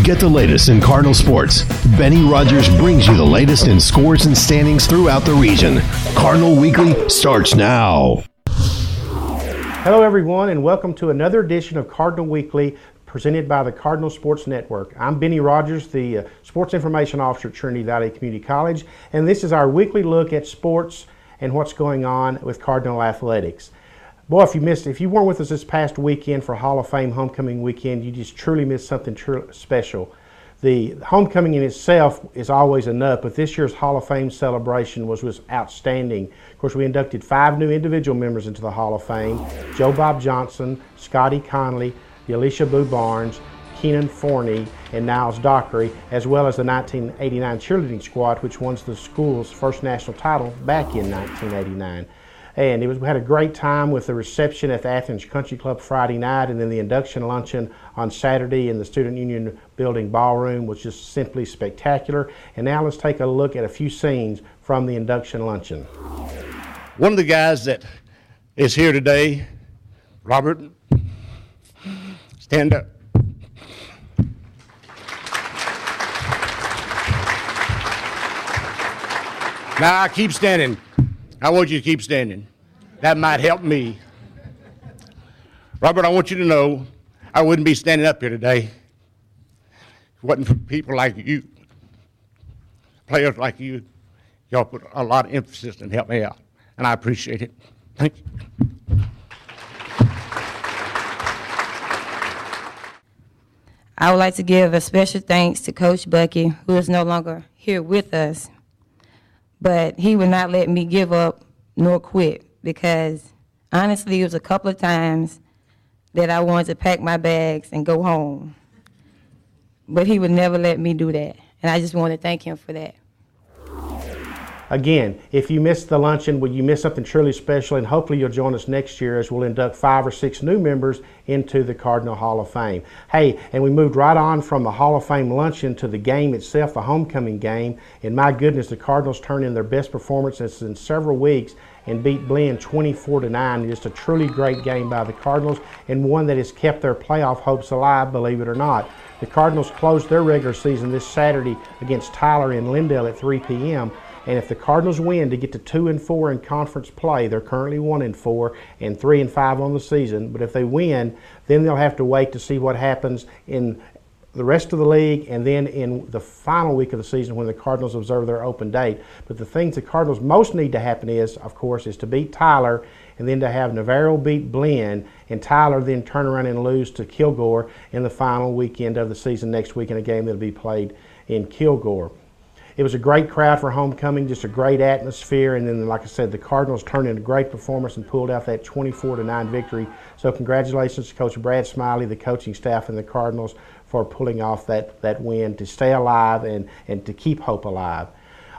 Get the latest in Cardinal sports. Benny Rogers brings you the latest in scores and standings throughout the region. Cardinal Weekly starts now. Hello everyone, and welcome to another edition of Cardinal Weekly presented by the Cardinal Sports Network. I'm Benny Rogers, the Sports Information Officer at Trinity Valley Community College, and this is our weekly look at sports and what's going on with Cardinal athletics. Boy, if you weren't with us this past weekend for Hall of Fame homecoming weekend, you just truly missed something special. The homecoming in itself is always enough, but this year's Hall of Fame celebration was outstanding. Of course, we inducted 5 new individual members into the Hall of Fame: Joe Bob Johnson, Scotty Conley, Alicia Boo Barnes, Keenan Forney, and Niles Dockery, as well as the 1989 cheerleading squad, which won the school's first national title back in 1989. And we had a great time with the reception at the Athens Country Club Friday night, and then the induction luncheon on Saturday in the Student Union Building Ballroom was just simply spectacular. And now let's take a look at a few scenes from the induction luncheon. One of the guys that is here today, Robert, stand up. Now keep standing. I want you to keep standing. That might help me. Robert, I want you to know I wouldn't be standing up here today if it wasn't for people like you, players like you. Y'all put a lot of emphasis and helped me out, and I appreciate it. Thank you. I would like to give a special thanks to Coach Bucky, who is no longer here with us. But he would not let me give up nor quit, because honestly, it was a couple of times that I wanted to pack my bags and go home. But he would never let me do that, and I just want to thank him for that. Again, if you missed the luncheon, well, you missed something truly special, and hopefully you'll join us next year as we'll induct 5 or 6 new members into the Cardinal Hall of Fame. Hey, and we moved right on from the Hall of Fame luncheon to the game itself, the homecoming game, and my goodness, the Cardinals turned in their best performances in several weeks and beat Blinn 24-9. Just a truly great game by the Cardinals, and one that has kept their playoff hopes alive, believe it or not. The Cardinals closed their regular season this Saturday against Tyler in Lindale at 3 p.m., and if the Cardinals win to get to 2-4 in conference play, they're currently 1-4 and 3-5 on the season. But if they win, then they'll have to wait to see what happens in the rest of the league, and then in the final week of the season when the Cardinals observe their open date. But the things the Cardinals most need to happen is, of course, is to beat Tyler, and then to have Navarro beat Blinn, and Tyler then turn around and lose to Kilgore in the final weekend of the season next week in a game that'll be played in Kilgore. It was a great crowd for homecoming, just a great atmosphere, and then, like I said, the Cardinals turned in a great performance and pulled out that 24-9 victory. So congratulations to Coach Brad Smiley, the coaching staff, and the Cardinals for pulling off that win to stay alive and to keep hope alive.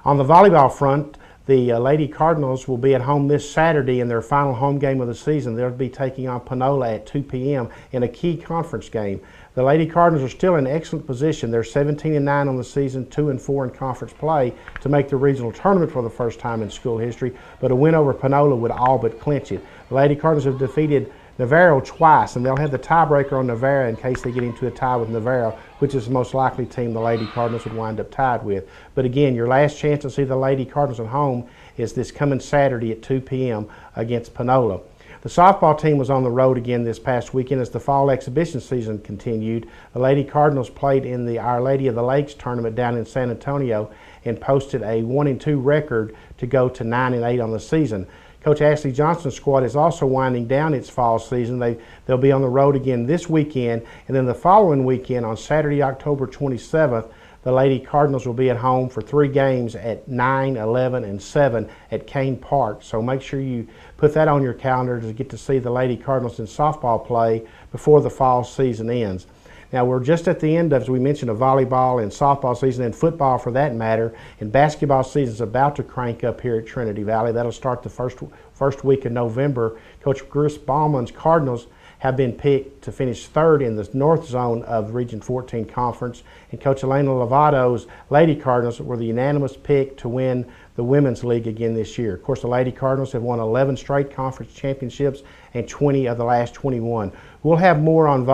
On the volleyball front, the Lady Cardinals will be at home this Saturday in their final home game of the season. They'll be taking on Panola at 2 p.m. in a key conference game. The Lady Cardinals are still in excellent position. They're 17-9 on the season, 2-4 in conference play to make the regional tournament for the first time in school history, but a win over Panola would all but clinch it. The Lady Cardinals have defeated Navarro twice, and they'll have the tiebreaker on Navarro in case they get into a tie with Navarro, which is the most likely team the Lady Cardinals would wind up tied with. But again, your last chance to see the Lady Cardinals at home is this coming Saturday at 2 p.m. against Panola. The softball team was on the road again this past weekend as the fall exhibition season continued. The Lady Cardinals played in the Our Lady of the Lakes tournament down in San Antonio and posted a 1-2 record to go to 9-8 on the season. Coach Ashley Johnson's squad is also winding down its fall season. They'll be on the road again this weekend, and then the following weekend on Saturday, October 27th, the Lady Cardinals will be at home for 3 games at 9, 11, and 7 at Kane Park. So make sure you put that on your calendar to get to see the Lady Cardinals in softball play before the fall season ends. Now, we're just at the end of, as we mentioned, of volleyball and softball season, and football for that matter, and basketball season is about to crank up here at Trinity Valley. That'll start the first week of November. Coach Chris Ballman's Cardinals have been picked to finish 3rd in the North Zone of Region 14 Conference, and Coach Elena Lovato's Lady Cardinals were the unanimous pick to win the Women's League again this year. Of course, the Lady Cardinals have won 11 straight conference championships and 20 of the last 21. We'll have more on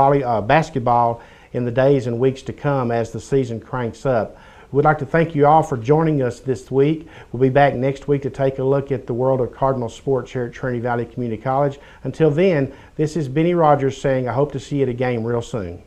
basketball in the days and weeks to come as the season cranks up. We'd like to thank you all for joining us this week. We'll be back next week to take a look at the world of Cardinal sports here at Trinity Valley Community College. Until then, this is Benny Rogers saying I hope to see you at a game real soon.